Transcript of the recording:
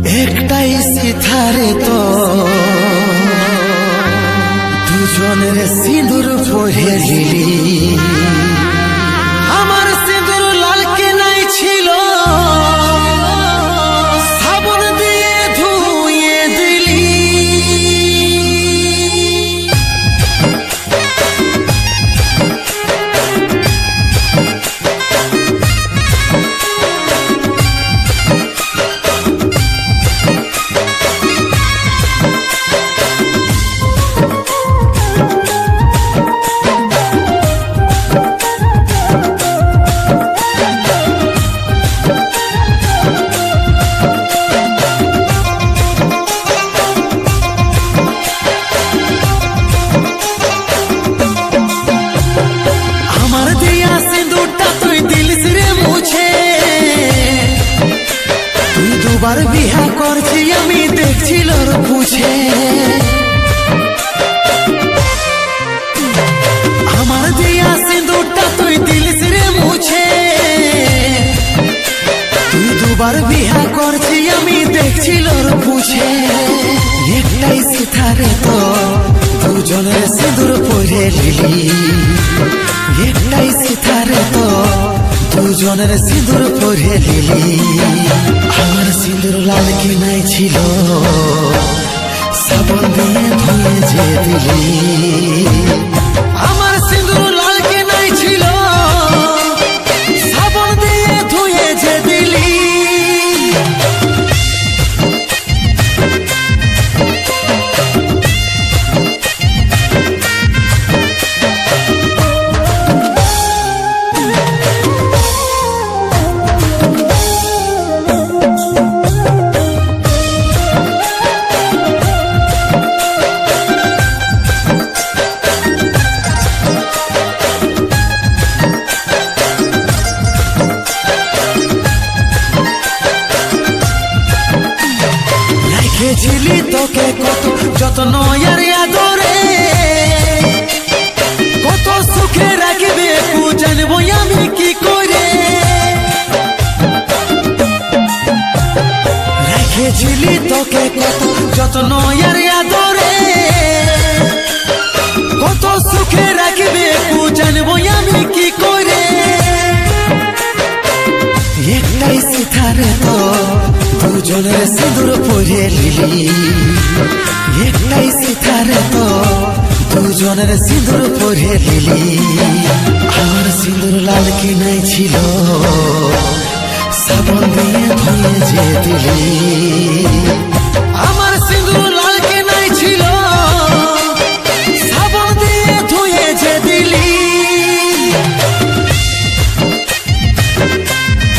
একটাই সিথারে তো দুজনের সিঁদুর পরে দিলি। আমার সিঁদুর লাল কেনাই ছিল, সাবন দিয়ে ধুয়ে দিলি। দুবার বিহা করছি আমি দেখছিল পুছে, আমার দিয়া সিঁদুরটা তুই দিলিস রে মুছে। তুই দুবার বিহা করছি আমি দেখছিল পুছে। একটাই সিথারে তো দুজনের সিঁদুর পরে দিলি। একটাই সিথারে তো দুজনের সিঁদুর পরে দিলি। আমার সিঁদুর লাল কিনাই ছিল, সাবন দিয়ে ধুয়ে যে দিলি। আমার সিঁদুর লাল কিনাই ছিল, সাবন দিয়ে ধুয়ে যে দিলি। রেখেছিলি তোকে কত যত্ন আর আদরে, কত সুখে রাখবে জানবো আমি কি করে। রেখেছিলি তোকে কত যত্ন আর আদরে, কত সুখে রাখবে জানবো আমি কি করে। একটাই সিথারে তো দুজনের সিঁদুর পরে দিলি। একটাই সিথারে তো দুজনের সিঁদুর পরে দিলি। আমার সিঁদুর লাল কিনাই ছিল, সাবন দিয়ে ধুয়ে যে দিলি।